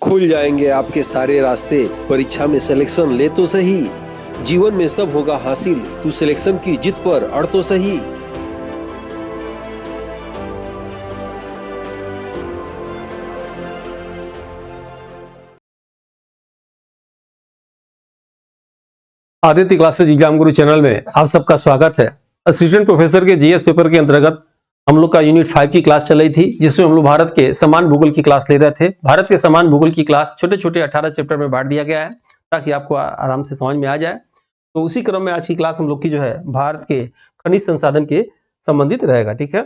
खुल जाएंगे आपके सारे रास्ते। परीक्षा में सिलेक्शन ले तो सही, जीवन में सब होगा हासिल। तू सिलेक्शन की जिद पर अड़ तो सही। आदित्य क्लासेज एग्जाम गुरु चैनल में आप सबका स्वागत है। असिस्टेंट प्रोफेसर के जीएस पेपर के अंतर्गत हम लोग का यूनिट 5 की क्लास चल रही थी, जिसमें हम लोग भारत के समान भूगोल की क्लास ले रहे थे। भारत के समान भूगोल की क्लास छोटे छोटे 18 चैप्टर में बांट दिया गया है ताकि आपको आराम से समझ में आ जाए। तो उसी क्रम में आज की क्लास हम लोग की जो है भारत के खनिज संसाधन के संबंधित रहेगा। ठीक है,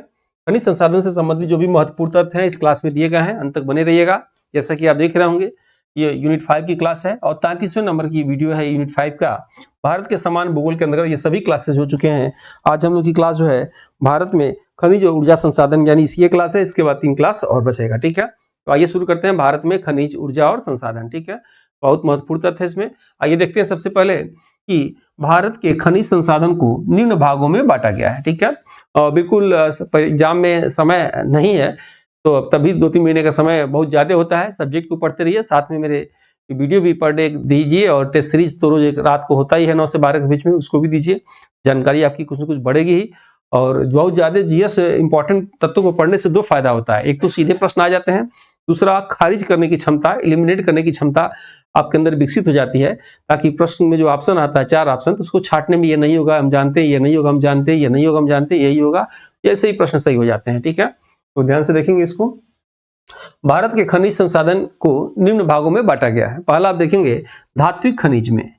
खनिज संसाधन से संबंधित जो भी महत्वपूर्ण तथ्य है इस क्लास में दिए गए हैं, अंत तक बने रहिएगा। जैसा कि आप देख रहे होंगे ये यूनिट 5 की क्लास है और 33वें नंबर की वीडियो है यूनिट 5 का। भारत के समान भूगोल के अंतर्गत ये सभी क्लासेस हो चुके हैं। आज हम लोग की क्लास जो है भारत में खनिज और ऊर्जा संसाधन, यानी ये क्लास है, इसके बाद 3 क्लास और बचेगा। ठीक है, तो आइए शुरू करते हैं भारत में खनिज, ऊर्जा और संसाधन। ठीक है, बहुत महत्वपूर्ण तथ्य है इसमें। आइए देखते हैं सबसे पहले कि भारत के खनिज संसाधन को निम्न भागों में बांटा गया है। ठीक है, और बिल्कुल एग्जाम में समय नहीं है तो तभी 2-3 महीने का समय बहुत ज्यादा होता है। सब्जेक्ट को पढ़ते रहिए, साथ में मेरे वीडियो भी पर डे दीजिए और टेस्ट सीरीज तो रोज एक रात को होता ही है 9 से 12 के बीच में, उसको भी दीजिए। जानकारी आपकी कुछ न कुछ बढ़ेगी ही। और बहुत ज्यादा जीएस इंपॉर्टेंट तत्वों को पढ़ने से 2 फायदा होता है। एक तो सीधे प्रश्न आ जाते हैं, दूसरा खारिज करने की क्षमता, एलिमिनेट करने की क्षमता आपके अंदर विकसित हो जाती है, ताकि प्रश्न में जो ऑप्शन आता है 4 ऑप्शन, तो उसको छाटने में ये नहीं होगा हम जानते हैं, ये नहीं होगा हम जानते हैं, ये नहीं होगा हम जानते हैं, यही होगा, ऐसे ही प्रश्न सही हो जाते हैं। ठीक है, तो ध्यान से देखेंगे इसको। भारत के खनिज संसाधन को निम्न भागों में बांटा गया है। पहला आप देखेंगे धात्विक खनिज में।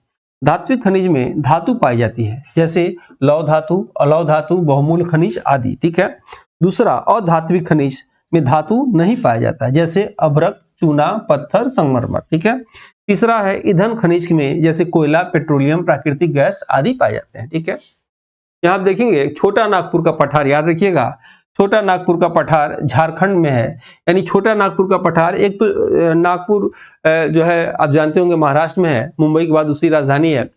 धात्विक खनिज में धातु पाई जाती है, जैसे लौह धातु, अलौह धातु, बहुमूल्य खनिज आदि। ठीक है। दूसरा अधात्विक खनिज में धातु नहीं पाया जाता है, जैसे अभ्रक, चूना, पत्थर, संगमरमर। ठीक है। तीसरा है ईंधन खनिज में, जैसे कोयला, पेट्रोलियम, प्राकृतिक गैस आदि पाए जाते हैं। ठीक है। यहाँ आप देखेंगे छोटा नागपुर का पठार, याद रखिएगा छोटा नागपुर का पठार झारखंड में है। यानी छोटा नागपुर का पठार, एक तो नागपुर जो है आप जानते होंगे महाराष्ट्र में है, मुंबई के बाद दूसरी राजधानी है।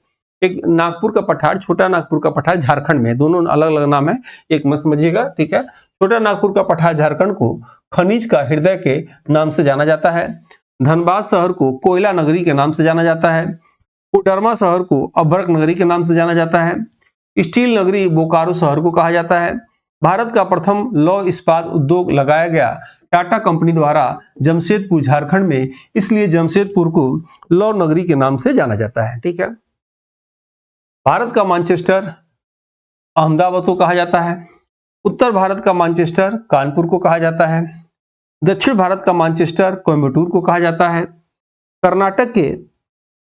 एक नागपुर का पठार, छोटा नागपुर का पठार झारखंड में, दोनों अलग अलग नाम है, एक मत समझिएगा। ठीक है। छोटा नागपुर का पठार झारखंड को खनिज का हृदय के नाम से जाना जाता है। धनबाद शहर को कोयला नगरी के नाम से जाना जाता है। कोडरमा शहर को अभ्रक नगरी के नाम से जाना जाता है। स्टील नगरी बोकारो शहर को कहा जाता है। भारत का प्रथम लौह इस्पात उद्योग लगाया गया टाटा कंपनी द्वारा जमशेदपुर झारखंड में, इसलिए जमशेदपुर को लौह नगरी के नाम से जाना जाता है। ठीक है। भारत का मैनचेस्टर अहमदाबाद को कहा जाता है। उत्तर भारत का मैनचेस्टर कानपुर को कहा जाता है। दक्षिण भारत का मैनचेस्टर कोयम्बटूर को कहा जाता है। कर्नाटक के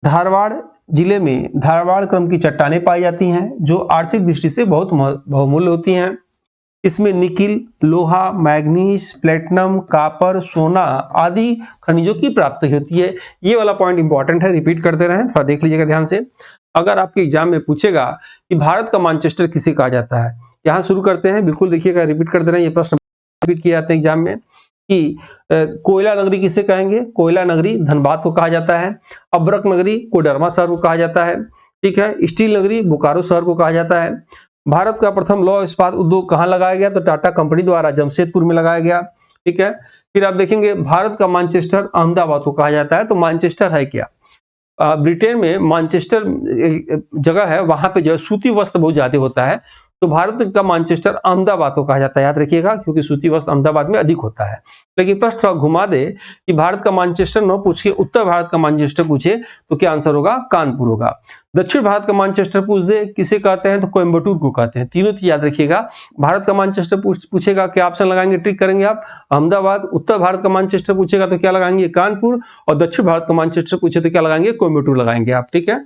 धारवाड़ जिले में धारवाड़ क्रम की चट्टानें पाई जाती हैं, जो आर्थिक दृष्टि से बहुत बहुमूल्य होती हैं। इसमें निकिल, लोहा, मैग्नीज, प्लेटिनम, कॉपर, सोना आदि खनिजों की प्राप्ति होती है। ये वाला पॉइंट इंपॉर्टेंट है, रिपीट करते रहें, थोड़ा देख लीजिएगा ध्यान से। अगर आपके एग्जाम में पूछेगा कि भारत का मैनचेस्टर किसे कहा जाता है, यहाँ शुरू करते हैं, बिल्कुल देखिएगा, रिपीट करते रहें। ये प्रश्न रिपीट किए जाते हैं एग्जाम में कि कोयला नगरी किसे कहेंगे, कोयला नगरी धनबाद को कहा जाता है। अभ्रक नगरी कोडरमा शहर को कहा जाता है। ठीक है। स्टील नगरी बोकारो शहर को कहा जाता है। भारत का प्रथम लौह इस्पात उद्योग कहाँ लगाया गया, तो टाटा कंपनी द्वारा जमशेदपुर में लगाया गया। ठीक है। फिर आप देखेंगे भारत का मैनचेस्टर अहमदाबाद को कहा जाता है। तो मैनचेस्टर है क्या, ब्रिटेन में मैनचेस्टर जगह है, वहां पे जो है सूती वस्त्र बहुत ज्यादा होता है, तो भारत का मैनचेस्टर अहमदाबाद को कहा जाता है, याद रखिएगा, क्योंकि सूती वस्त्र अहमदाबाद में अधिक होता है। लेकिन प्रश्न थोड़ा घुमा दे कि भारत का मैनचेस्टर न पूछ के उत्तर भारत का मैनचेस्टर पूछे तो क्या आंसर होगा, कानपुर होगा। दक्षिण भारत का मैनचेस्टर पूछ दे किसे कहते हैं, तो कोयम्बटूर को कहते हैं। तीनों चीज याद रखिएगा। भारत का मैनचेस्टर पूछेगा क्या ऑप्शन लगाएंगे, ट्रिक करेंगे आप, अहमदाबाद। उत्तर भारत का मैनचेस्टर पूछेगा तो क्या लगाएंगे, कानपुर। और दक्षिण भारत का मैनचेस्टर पूछे तो क्या लगाएंगे, कोयम्बटूर लगाएंगे आप। ठीक है।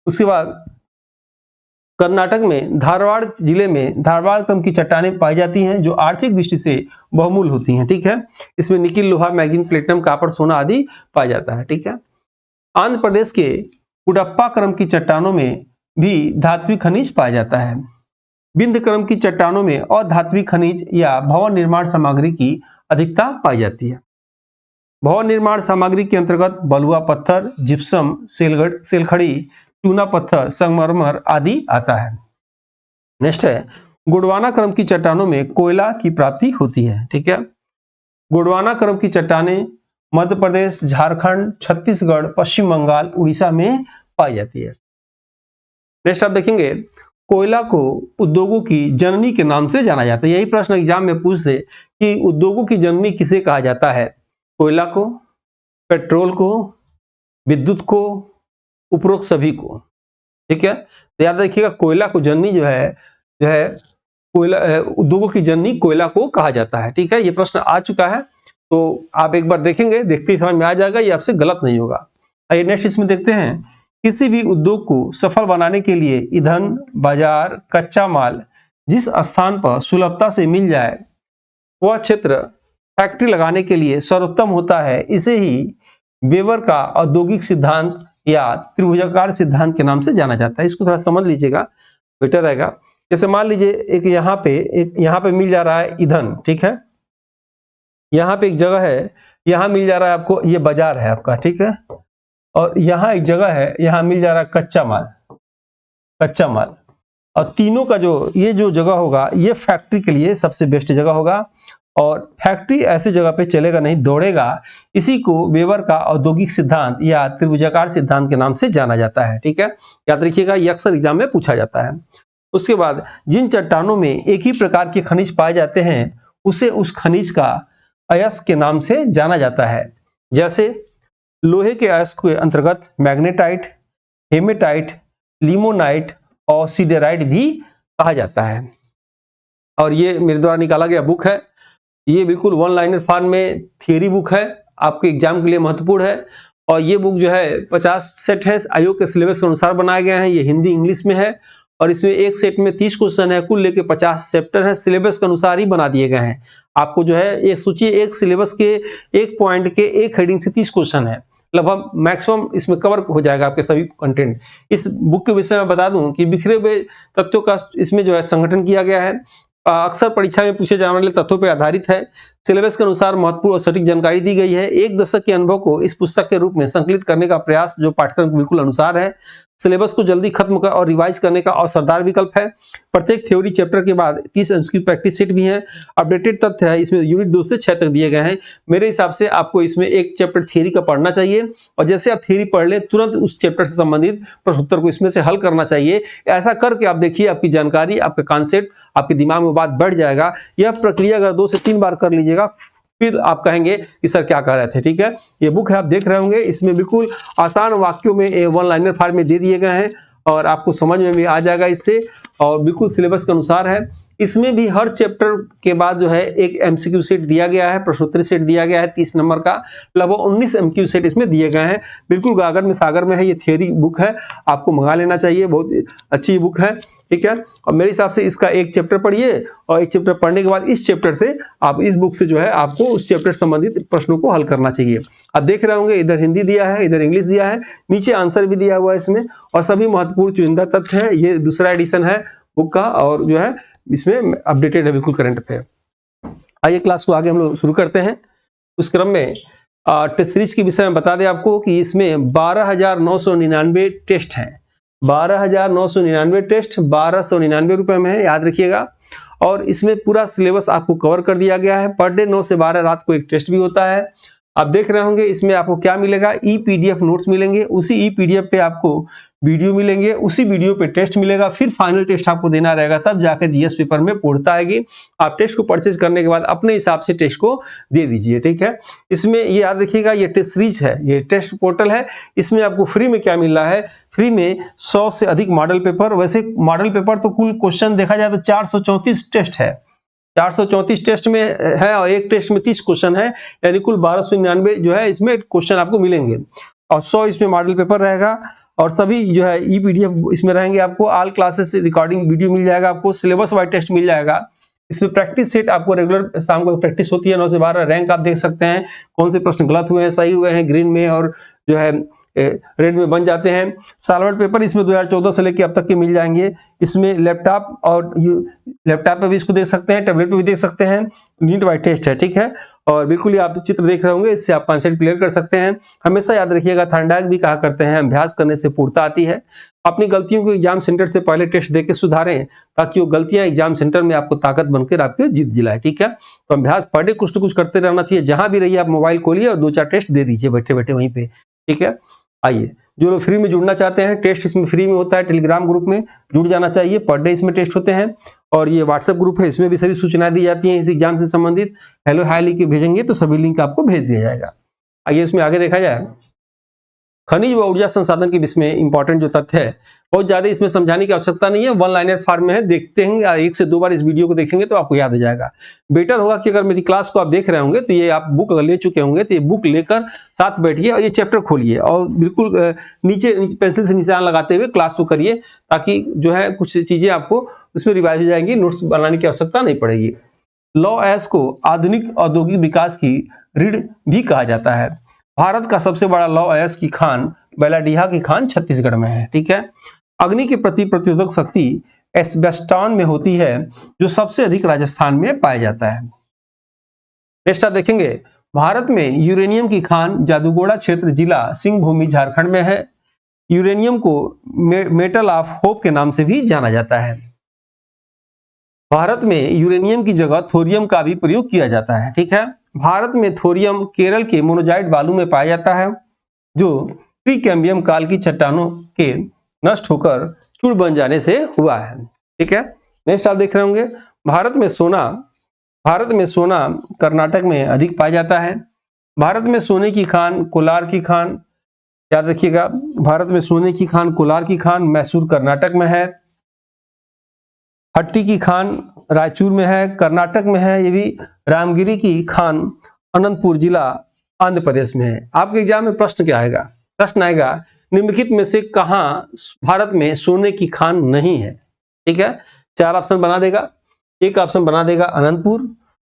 उसके बाद कर्नाटक में धारवाड़ जिले में धारवाड़ क्रम की चट्टानें पाई जाती हैं, जो आर्थिक दृष्टि से बहुमूल्य होती हैं। ठीक है। इसमें निकिल, लोहा, मैग्नीज, प्लेटिनम, कॉपर, सोना आदि पाया जाता है। ठीक है। आंध्र प्रदेश के कुडप्पा क्रम की चट्टानों में भी धात्विक खनिज पाया जाता है। विंध्य क्रम की चट्टानों में अधात्विक खनिज या भवन निर्माण सामग्री की अधिकता पाई जाती है। भवन निर्माण सामग्री के अंतर्गत बलुआ पत्थर, जिप्सम, सेलखड़ी, चूना पत्थर, संगमरमर आदि आता है। नेक्स्ट है गोंडवाना क्रम की चट्टानों में कोयला की प्राप्ति होती है। ठीक है। गोंडवाना क्रम की चट्टानें मध्य प्रदेश, झारखंड, छत्तीसगढ़, पश्चिम बंगाल, उड़ीसा में पाई जाती है। नेक्स्ट आप देखेंगे, कोयला को उद्योगों की जननी के नाम से जाना जाता है। यही प्रश्न एग्जाम में पूछते कि उद्योगों की जननी किसे कहा जाता है? कोयला को, पेट्रोल को, विद्युत को, उपरोक्त सभी को। ठीक है, तो याद रखिएगा कोयला को जननी जो है कोयला उद्योगों की जननी कोयला को कहा जाता है। ठीक है, ये प्रश्न आ चुका है, तो आप एक बार देखेंगे, देखते ही समझ में आ जाएगा, ये आपसे गलत नहीं होगा। आइए नेक्स्ट इसमें देखते हैं, किसी भी उद्योग को सफल बनाने के लिए ईंधन, बाजार, कच्चा माल जिस स्थान पर सुलभता से मिल जाए वह क्षेत्र फैक्ट्री लगाने के लिए सर्वोत्तम होता है। इसे ही वेबर का औद्योगिक सिद्धांत या त्रिभुजाकार सिद्धांत के नाम से जाना जाता है। इसको थोड़ा समझ लीजिएगा, बेटर रहेगा। जैसे मान लीजिए एक यहाँ पे मिल जा रहा है ईंधन, ठीक है, यहाँ पे एक जगह है, यहाँ मिल जा रहा है आपको, ये बाजार है आपका, ठीक है, और यहाँ एक जगह है, यहाँ मिल जा रहा है कच्चा माल, और तीनों का ये जो जगह होगा, ये फैक्ट्री के लिए सबसे बेस्ट जगह होगा। और फैक्ट्री ऐसी जगह पे चलेगा नहीं, दौड़ेगा। इसी को वेबर का औद्योगिक सिद्धांत या त्रिभुजाकार सिद्धांत के नाम से जाना जाता है। ठीक है, याद रखिएगा, ये अक्सर एग्जाम में पूछा जाता है। उसके बाद जिन चट्टानों में एक ही प्रकार के खनिज पाए जाते हैं उसे उस खनिज का अयस्क के नाम से जाना जाता है। जैसे लोहे के अयस्क के अंतर्गत मैग्नेटाइट, हेमेटाइट, लिमोनाइट और सिडेराइट भी कहा जाता है। और ये मेरे द्वारा निकाला गया बुक है, ये बिल्कुल वन लाइनर फॉर्म में थियरी बुक है, आपके एग्जाम के लिए महत्वपूर्ण है। और ये बुक जो है 50 सेट है, आयोग के सिलेबस के अनुसार बनाया गया है। ये हिंदी इंग्लिश में है और इसमें एक सेट में 30 क्वेश्चन है, कुल लेके 50 चैप्टर है, सिलेबस के अनुसार ही बना दिए गए हैं। आपको जो है एक सोचिए, एक सिलेबस के एक पॉइंट के एक हेडिंग से 30 क्वेश्चन है, लगभग मैक्सिमम इसमें कवर हो जाएगा आपके सभी कंटेंट। इस बुक के विषय में बता दूं कि बिखरे हुए तथ्यों का इसमें जो है संगठन किया गया है, अक्सर परीक्षा में पूछे जाने वाले तथ्यों पर आधारित है। सिलेबस के अनुसार महत्वपूर्ण और सटीक जानकारी दी गई है। एक दशक के अनुभव को इस पुस्तक के रूप में संकलित करने का प्रयास जो पाठ्यक्रम बिल्कुल अनुसार है। सिलेबस को जल्दी खत्म कर और रिवाइज करने का असरदार विकल्प है। प्रत्येक थ्योरी चैप्टर के बाद 30 अंक की प्रैक्टिस सेट भी है। अपडेटेड तथ्य है, इसमें यूनिट 2 से 6 तक दिए गए हैं। मेरे हिसाब से आपको इसमें एक चैप्टर थ्योरी का पढ़ना चाहिए और जैसे आप थ्योरी पढ़ ले तुरंत उस चैप्टर से संबंधित प्रश्न उत्तर को इसमें से हल करना चाहिए। ऐसा करके आप देखिए, आपकी जानकारी, आपका कॉन्सेप्ट, आपके दिमाग में बात बढ़ जाएगा। यह प्रक्रिया अगर 2 से 3 बार कर लीजिएगा, फिर आप कहेंगे कि सर क्या कह रहे थे। ठीक है, ये बुक है, आप देख रहे होंगे, इसमें बिल्कुल आसान वाक्यों में वन लाइनर फॉर्म में दे दिए गए हैं और आपको समझ में भी आ जाएगा इससे, और बिल्कुल सिलेबस के अनुसार है। इसमें भी हर चैप्टर के बाद जो है एक एमसीक्यू सेट दिया गया है, प्रश्नोत्तरी सेट दिया गया है 30 नंबर का, लगभग 19 एमक्यू सेट इसमें दिए गए हैं। बिल्कुल गागर में सागर में है, ये थियरी बुक है, आपको मंगा लेना चाहिए, बहुत अच्छी बुक है। ठीक है, और मेरे हिसाब से इसका एक चैप्टर पढ़िए और एक चैप्टर पढ़ने के बाद इस चैप्टर से आप इस बुक से जो है आपको उस चैप्टर संबंधित प्रश्नों को हल करना चाहिए। आप देख रहे होंगे, इधर हिंदी दिया है, इधर इंग्लिश दिया है, नीचे आंसर भी दिया हुआ है इसमें, और सभी महत्वपूर्ण चुनिंदा तथ्य है। ये दूसरा एडिशन है बुक का और जो है इसमें अपडेटेड है, बिल्कुल करंट अफेयर। आइए क्लास को आगे हम लोग शुरू करते हैं। उस क्रम में टेस्ट सीरीज के विषय में बता दें आपको कि इसमें 12,999 टेस्ट हैं। 12,999 टेस्ट 1299 रुपए में है, याद रखिएगा। और इसमें पूरा सिलेबस आपको कवर कर दिया गया है। पर डे 9 से 12 रात को एक टेस्ट भी होता है। आप देख रहे होंगे, इसमें आपको क्या मिलेगा, ई-पीडीएफ नोट्स मिलेंगे, उसी ई-पीडीएफ पे आपको वीडियो मिलेंगे, उसी वीडियो पे टेस्ट मिलेगा, फिर फाइनल टेस्ट आपको देना रहेगा, तब जाकर जीएस पेपर में पूर्णता आएगी। आप टेस्ट को परचेज करने के बाद अपने हिसाब से टेस्ट को दे दीजिए। ठीक है, इसमें ये याद रखिएगा, ये टेस्ट सीरीज है, ये टेस्ट पोर्टल है। इसमें आपको फ्री में क्या मिल रहा है, फ्री में 100 से अधिक मॉडल पेपर। वैसे मॉडल पेपर तो कुल क्वेश्चन देखा जाए तो 434 टेस्ट है, 434 टेस्ट में है और एक टेस्ट में 30 क्वेश्चन है, यानी कुल 1299 जो है इसमें क्वेश्चन आपको मिलेंगे और 100 इसमें मॉडल पेपर रहेगा और सभी जो है ई-पीडीएफ इसमें रहेंगे। आपको ऑल क्लासेस रिकॉर्डिंग वीडियो मिल जाएगा, आपको सिलेबस वाइज टेस्ट मिल जाएगा। इसमें प्रैक्टिस सेट आपको रेगुलर शाम को प्रैक्टिस होती है 9 से 12। रैंक आप देख सकते हैं, कौन से प्रश्न गलत हुए हैं, सही हुए हैं, ग्रीन में, और जो है रेट में बन जाते हैं। सॉल्वेंट पेपर इसमें 2014 से लेकर अब तक के मिल जाएंगे। इसमें लैपटॉप और लैपटॉप पे भी इसको देख सकते हैं, टैबलेट पे भी देख सकते हैं। नीट बाय टेस्ट है, ठीक है। और बिल्कुल ही आप चित्र देख रहे होंगे, इससे आप कॉन्सेप्ट क्लियर कर सकते हैं। हमेशा याद रखिएगा, थॉर्नडाइक भी कहा करते हैं अभ्यास करने से पूर्णता आती है। अपनी गलतियों को एग्जाम सेंटर से पहले टेस्ट देके सुधारें, ताकि वो गलतियां एग्जाम सेंटर में आपको ताकत बनकर आपके जीत दिलाए, ठीक है। तो अभ्यास पर डे कुछ न कुछ करते रहना चाहिए। जहां भी रहिए आप मोबाइल खोलिए और 2-4 टेस्ट दे दीजिए बैठे बैठे वहीं पे, ठीक है। आइए, जो लोग फ्री में जुड़ना चाहते हैं, टेस्ट इसमें फ्री में होता है, टेलीग्राम ग्रुप में जुड़ जाना चाहिए। पर डे इसमें टेस्ट होते हैं। और ये व्हाट्सएप ग्रुप है, इसमें भी सभी सूचनाएं दी जाती हैं इस एग्जाम से संबंधित। हेलो हाय लिख के भेजेंगे तो सभी लिंक आपको भेज दिया जाएगा। आइए इसमें आगे देखा जाए। खनिज व ऊर्जा संसाधन के विषय में इंपॉर्टेंट जो तथ्य है, बहुत ज्यादा इसमें समझाने की आवश्यकता नहीं है, वन लाइनर फॉर्म में है। देखते हैं, 1 से 2 बार इस वीडियो को देखेंगे तो आपको याद हो जाएगा। बेटर होगा कि अगर मेरी क्लास को आप देख रहे होंगे तो ये आप बुक अगर ले चुके होंगे तो ये बुक लेकर साथ बैठिए और ये चैप्टर खोलिए और बिल्कुल नीचे पेंसिल से निशान लगाते हुए क्लास को करिए, ताकि जो है कुछ चीजें आपको उसमें रिवाइज हो जाएंगी, नोट्स बनाने की आवश्यकता नहीं पड़ेगी। लौ एश को आधुनिक औद्योगिक विकास की रीढ़ भी कहा जाता है। भारत का सबसे बड़ा लौह अयस्क की खान बेलाडीहा की खान छत्तीसगढ़ में है, ठीक है। अग्नि के प्रति प्रतिरोधक शक्ति एस्बेस्टॉन में होती है, जो सबसे अधिक राजस्थान में पाया जाता है। नेक्स्ट आप देखेंगे, भारत में यूरेनियम की खान जादूगोड़ा क्षेत्र जिला सिंहभूमि झारखंड में है। यूरेनियम को मेटल ऑफ होप के नाम से भी जाना जाता है। भारत में यूरेनियम की जगह थोरियम का भी प्रयोग किया जाता है, ठीक है। भारत में थोरियम केरल के मोनोजाइट बालू में पाया जाता है, जो प्रीकैम्बियम काल की चट्टानों के नष्ट होकर चूड़ बन जाने से हुआ है, ठीक है। नेक्स्ट आप देख रहे होंगे, भारत में सोना कर्नाटक में अधिक पाया जाता है। भारत में सोने की खान कोलार की खान, याद रखिएगा, भारत में सोने की खान कोलार की खान मैसूर कर्नाटक में है। हट्टी की खान रायचूर में है, कर्नाटक में है। ये भी रामगिरी की खान अनंतपुर जिला आंध्र प्रदेश में है। आपके एग्जाम में प्रश्न क्या आएगा? प्रश्न आएगा, निम्नलिखित में से कहां भारत में सोने की खान नहीं है, ठीक है। 4 ऑप्शन बना देगा। एक ऑप्शन बना देगा अनंतपुर,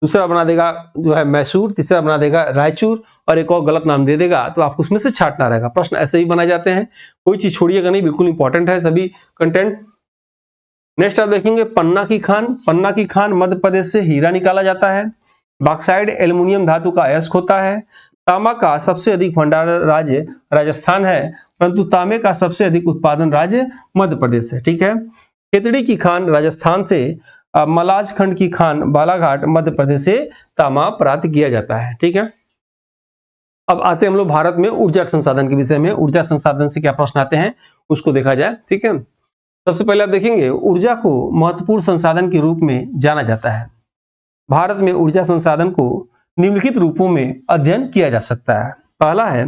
दूसरा बना देगा जो है मैसूर, तीसरा बना देगा रायचूर और एक और गलत नाम दे देगा, तो आपको उसमें से छांटना रहेगा। प्रश्न ऐसे ही बनाए जाते हैं, कोई चीज छोड़िएगा नहीं, बिल्कुल इंपॉर्टेंट है सभी कंटेंट। नेक्स्ट आप देखेंगे, पन्ना की खान मध्य प्रदेश से हीरा निकाला जाता है। बॉक्साइड एल्युमिनियम धातु का अयस्क होता है। तांबा का सबसे अधिक भंडार राज्य राजस्थान है, परंतु तांबे का सबसे अधिक उत्पादन राज्य मध्य प्रदेश है, ठीक है। खेतड़ी की खान राजस्थान से, मलाज खंड की खान बालाघाट मध्य प्रदेश से तांबा प्राप्त किया जाता है, ठीक है। अब आते हैं हम लोग भारत में ऊर्जा संसाधन के विषय में। ऊर्जा संसाधन से क्या प्रश्न आते हैं उसको देखा जाए, ठीक है। सबसे पहले आप देखेंगे, ऊर्जा को महत्वपूर्ण संसाधन के रूप में जाना जाता है। भारत में ऊर्जा संसाधन को निम्नलिखित रूपों में अध्ययन किया जा सकता है। पहला है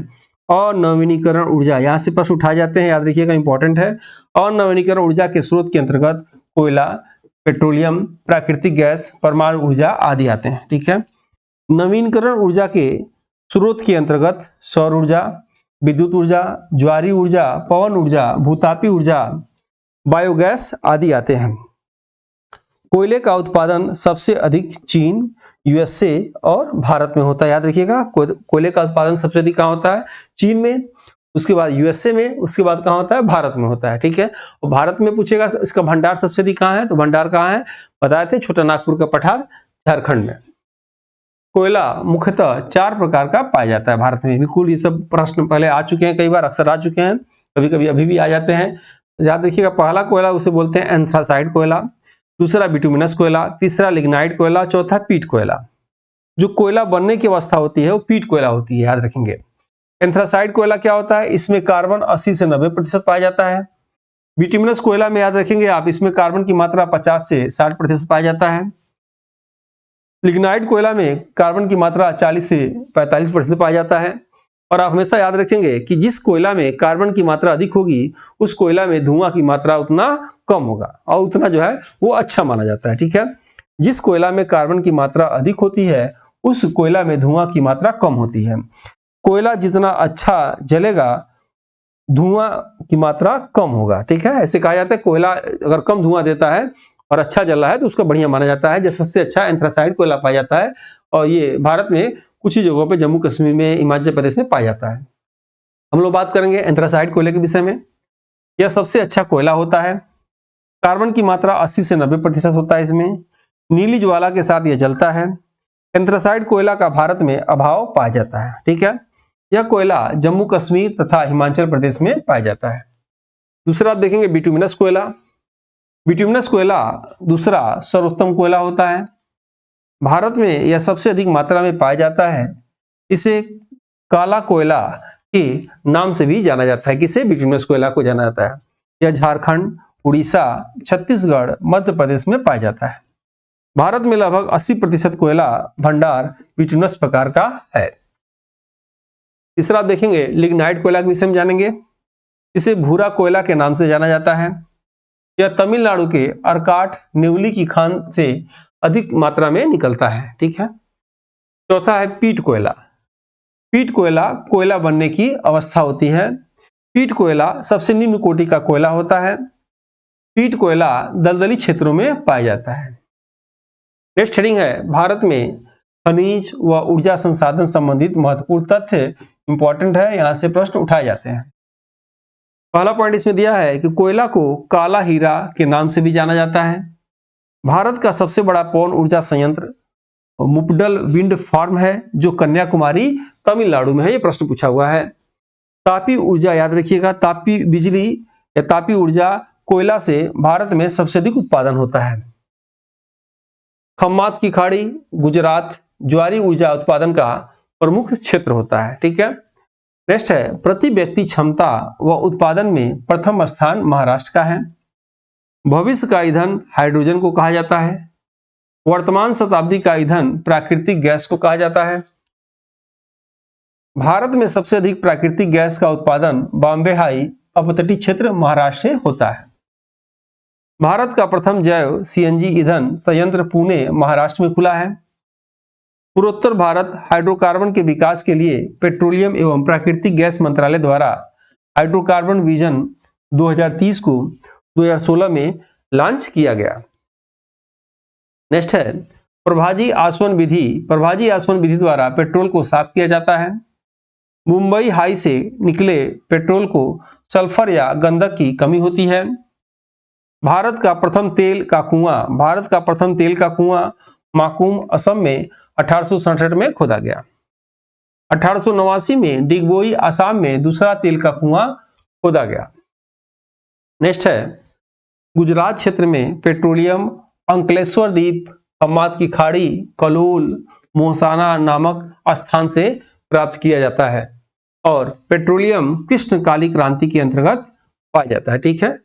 अनवीनीकरण ऊर्जा। यहां से प्रश्न उठाए जाते हैं, याद रखिएगा, इंपॉर्टेंट है। अनवीनीकरण ऊर्जा के स्रोत के अंतर्गत कोयला, पेट्रोलियम, प्राकृतिक गैस, परमाणु ऊर्जा आदि आते हैं, ठीक है। नवीनकरण ऊर्जा के स्रोत के अंतर्गत सौर ऊर्जा, विद्युत ऊर्जा, ज्वारीय ऊर्जा, पवन ऊर्जा, भूतापी ऊर्जा, बायोगैस आदि आते हैं। कोयले का उत्पादन सबसे अधिक चीन, यूएसए और भारत में होता है। याद रखिएगा, कोयले का उत्पादन सबसे अधिक कहाँ होता है? चीन में, उसके बाद यूएसए में, उसके बाद कहाँ होता है? भारत में होता है, ठीक है। और भारत में पूछेगा इसका भंडार सबसे अधिक कहाँ है, तो भंडार कहाँ है बताए थे, छोटा नागपुर का पठार झारखंड में। कोयला मुख्यतः 4 प्रकार का पाया जाता है भारत में। बिल्कुल ये सब प्रश्न पहले आ चुके हैं, कई बार अक्सर आ चुके हैं, कभी कभी अभी भी आ जाते हैं। याद रखिएगा, पहला कोयला उसे बोलते हैं एंथ्रासाइड कोयला, दूसरा बिटुमिनस कोयला, तीसरा लिग्नाइट कोयला, चौथा पीट कोयला। जो कोयला बनने की अवस्था होती है वो पीट कोयला होती है, याद रखेंगे। एंथ्रासाइड कोयला क्या होता है? इसमें कार्बन 80 से 90% पाया जाता है। बिटुमिनस कोयला में याद रखेंगे आप, इसमें कार्बन की मात्रा 50 से 60% पाया जाता है। लिग्नाइट कोयला में कार्बन की मात्रा 40 से 45% पाया जाता है। और आप हमेशा याद रखेंगे कि जिस कोयला में कार्बन की मात्रा अधिक होगी उस कोयला में धुआं की मात्रा उतना कम होगा और उतना जो है वो अच्छा माना जाता है, ठीक है। जिस कोयला में कार्बन की मात्रा अधिक होती है उस कोयला में धुआं की मात्रा कम होती है। कोयला जितना अच्छा जलेगा धुआं की मात्रा कम होगा, ठीक है। ऐसे कहा जाता है कोयला अगर कम धुआं देता है और अच्छा जल रहा है तो उसको बढ़िया माना जाता है। जो सबसे अच्छा एंथ्रासाइड कोयला पाया जाता है और ये भारत में कुछ ही जगहों पे, जम्मू कश्मीर में, हिमाचल प्रदेश में पाया जाता है। हम लोग बात करेंगे एंथ्रासाइट कोयले के विषय में। यह सबसे अच्छा कोयला होता है। कार्बन की मात्रा 80 से 90% होता है इसमें। नीली ज्वाला के साथ यह जलता है। एंथ्रासाइट कोयला का भारत में अभाव पाया जाता है। ठीक है, यह कोयला जम्मू कश्मीर तथा हिमाचल प्रदेश में पाया जाता है। दूसरा आप देखेंगे बिटुमिनस कोयला। बिटुमिनस कोयला दूसरा सर्वोत्तम कोयला होता है। भारत में यह सबसे अधिक मात्रा में पाया जाता है। इसे काला कोयला के नाम से भी जाना जाता है। किसे? बिटुमिनस कोयला को जाना जाता है। यह झारखंड, उड़ीसा, छत्तीसगढ़, मध्य प्रदेश में पाया जाता है। भारत में लगभग 80% कोयला भंडार बिटुमिनस प्रकार का है। तीसरा आप देखेंगे लिग्नाइट कोयला के विषय में जानेंगे। इसे भूरा कोयला के नाम से जाना जाता है। यह तमिलनाडु के अर्काट नेवली की खान से अधिक मात्रा में निकलता है। ठीक है। चौथा है पीट कोयला। पीट कोयला कोयला बनने की अवस्था होती है। पीट कोयला सबसे निम्न कोटि का कोयला होता है। पीट कोयला दलदली क्षेत्रों में पाया जाता है। नेक्स्ट हेडिंग है भारत में खनिज व ऊर्जा संसाधन संबंधित महत्वपूर्ण तथ्य। इंपॉर्टेंट है, यहां से प्रश्न उठाए जाते हैं। पहला पॉइंट इसमें दिया है कि कोयला को काला हीरा के नाम से भी जाना जाता है। भारत का सबसे बड़ा पवन ऊर्जा संयंत्र मुपडल विंड फार्म है जो कन्याकुमारी तमिलनाडु में है। यह प्रश्न पूछा हुआ है। तापी ऊर्जा याद रखिएगा, तापी बिजली या तापी ऊर्जा कोयला से भारत में सबसे अधिक उत्पादन होता है। खम्मात की खाड़ी गुजरात ज्वारी ऊर्जा उत्पादन का प्रमुख क्षेत्र होता है। ठीक है। नेक्स्ट है प्रति व्यक्ति क्षमता व उत्पादन में प्रथम स्थान महाराष्ट्र का है। भविष्य का ईंधन हाइड्रोजन को कहा जाता है। वर्तमान शताब्दी का ईंधन प्राकृतिक गैस को कहा जाता है। भारत में सबसे अधिक प्राकृतिक गैस का उत्पादन बॉम्बे हाई अपतटीय क्षेत्र महाराष्ट्र से होता है। भारत का प्रथम जैव सीएनजी ईंधन संयंत्र पुणे महाराष्ट्र में खुला है। पूर्वोत्तर भारत हाइड्रोकार्बन के विकास के लिए पेट्रोलियम एवं प्राकृतिक गैस मंत्रालय द्वारा हाइड्रोकार्बन विजन 2030 को 2016 में लॉन्च किया गया। नेक्स्ट है प्रभाजी आसवन विधि। प्रभाजी आसवन विधि द्वारा पेट्रोल को साफ किया जाता है। मुंबई हाई से निकले पेट्रोल को सल्फर या गंधक की कमी होती है। भारत का प्रथम तेल का कुआं माकुम असम में 1867 में खोदा गया। 1889 में डिगबोई असम में दूसरा तेल का कुआं खोदा गया। नेक्स्ट है गुजरात क्षेत्र में पेट्रोलियम अंकलेश्वर द्वीप, खम्मात की खाड़ी, कलोल, मोहसाना नामक स्थान से प्राप्त किया जाता है और पेट्रोलियम कृष्णकाली क्रांति के अंतर्गत पाया जाता है। ठीक है,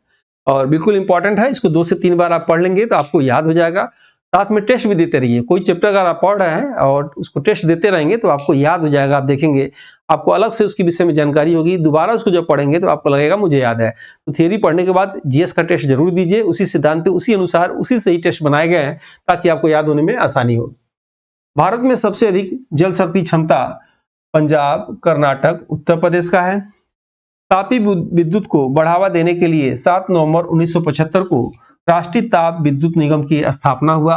और बिल्कुल इंपॉर्टेंट है, इसको 2 से 3 बार आप पढ़ लेंगे तो आपको याद हो जाएगा। साथ में टेस्ट भी देते रहिए। कोई चैप्टर अगर आप पढ़ रहे हैं और उसको टेस्ट देते रहेंगे तो आपको याद हो जाएगा। आप देखेंगे आपको अलग से उसके विषय में जानकारी होगी। दोबारा उसको जब पढ़ेंगे तो आपको लगेगा मुझे याद है। तो थियरी पढ़ने के बाद जीएस का टेस्ट जरूर दीजिए। उसी सिद्धांत उसी अनुसार उसी से ही टेस्ट बनाए गए हैं ताकि आपको याद होने में आसानी हो। भारत में सबसे अधिक जल शक्ति क्षमता पंजाब, कर्नाटक, उत्तर प्रदेश का है। तापी विद्युत को बढ़ावा देने के लिए 7 नवंबर 1975 को राष्ट्रीय ताप विद्युत निगम की स्थापना हुआ।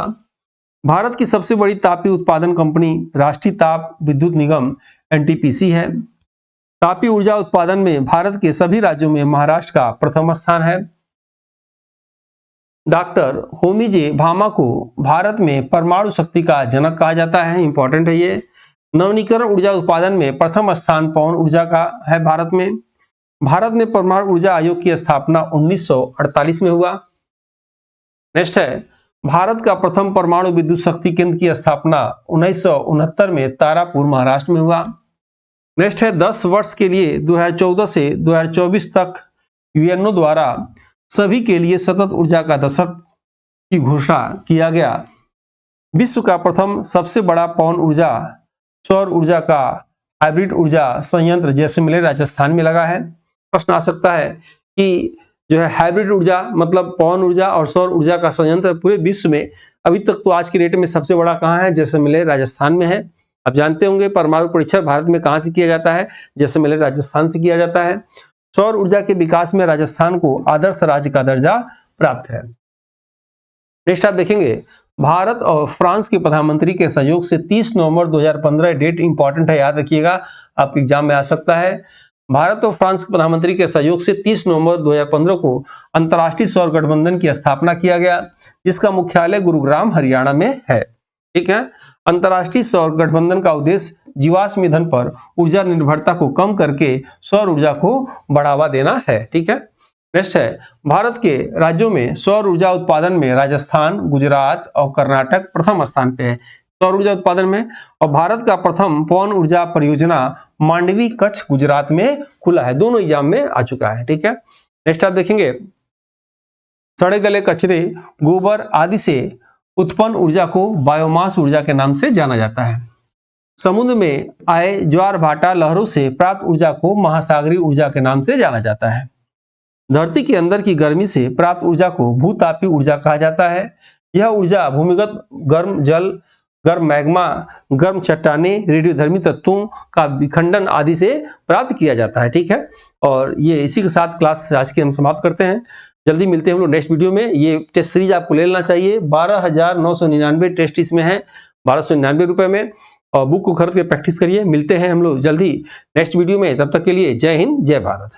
भारत की सबसे बड़ी तापी उत्पादन कंपनी राष्ट्रीय ताप विद्युत निगम एनटीपीसी है। तापी ऊर्जा उत्पादन में भारत के सभी राज्यों में महाराष्ट्र का प्रथम स्थान है। डॉक्टर होमी जे भामा को भारत में परमाणु शक्ति का जनक कहा जाता है। इंपॉर्टेंट है ये। नवीनीकरण ऊर्जा उत्पादन में प्रथम स्थान पवन ऊर्जा का है भारत में। भारत में परमाणु ऊर्जा आयोग की स्थापना 1948 में हुआ। नेक्स्ट है भारत का प्रथम परमाणु विद्युत शक्ति केंद्र की स्थापना 1969 में तारापुर महाराष्ट्र में हुआ। नेक्स्ट है 10 वर्ष के लिए 2014 से 2024 तक यूएनओ द्वारा सभी के लिए सतत ऊर्जा का दशक की घोषणा किया गया। विश्व का प्रथम सबसे बड़ा पवन ऊर्जा सौर ऊर्जा का हाइब्रिड ऊर्जा संयंत्र जैसलमेर राजस्थान में लगा है। प्रश्न आ सकता है कि जो है हाइब्रिड ऊर्जा मतलब पवन ऊर्जा और सौर ऊर्जा का संयंत्र पूरे विश्व में अभी तक तो आज की डेट में सबसे बड़ा कहाँ है? जैसलमेर राजस्थान में है। आप जानते होंगे परमाणु परीक्षण भारत में कहाँ से किया जाता है? जैसलमेर राजस्थान से किया जाता है। सौर ऊर्जा के विकास में राजस्थान को आदर्श राज्य का दर्जा प्राप्त है। नेक्स्ट आप देखेंगे भारत और फ्रांस के प्रधानमंत्री के सहयोग से 30 नवंबर 2015 डेट इंपॉर्टेंट है, याद रखिएगा, आपके एग्जाम में आ सकता है। भारत और फ्रांस के प्रधानमंत्री के सहयोग से 30 नवंबर 2015 को अंतर्राष्ट्रीय सौर गठबंधन की स्थापना किया गया, जिसका मुख्यालय गुरुग्राम हरियाणा में है। ठीक है। अंतर्राष्ट्रीय सौर गठबंधन का उद्देश्य जीवाश्म ईंधन पर ऊर्जा निर्भरता को कम करके सौर ऊर्जा को बढ़ावा देना है। ठीक है। नेक्स्ट है, भारत के राज्यों में सौर ऊर्जा उत्पादन में राजस्थान, गुजरात और कर्नाटक प्रथम स्थान पे है सौर ऊर्जा उत्पादन में। और भारत का प्रथम पवन ऊर्जा परियोजना मांडवी कच्छ गुजरात में खुला है, दोनों एग्जाम में आ चुका है। ठीक है। नेक्स्ट आप देखेंगे, सड़े गले कचरे, गोबर आदि से उत्पन्न ऊर्जा को बायोमास ऊर्जा के नाम से जाना जाता है। समुद्र में आए ज्वार भाटा लहरों से प्राप्त ऊर्जा को महासागरीय ऊर्जा के नाम से जाना जाता है। धरती के अंदर की गर्मी से प्राप्त ऊर्जा को भूतापीय ऊर्जा कहा जाता है। यह ऊर्जा भूमिगत गर्म जल, गर्म मैग्मा, गर्म चट्टाने, रेडियोधर्मी तत्वों का विखंडन आदि से प्राप्त किया जाता है। ठीक है। और ये इसी के साथ क्लास आज की हम समाप्त करते हैं। जल्दी मिलते हैं हम लोग नेक्स्ट वीडियो में। ये टेस्ट सीरीज आपको ले लेना चाहिए, 12,999 टेस्ट इसमें है, 1299 रुपए में। और बुक को खरीद के प्रैक्टिस करिए। मिलते हैं हम लोग जल्दी नेक्स्ट वीडियो में, तब तक के लिए जय हिंद, जय भारत।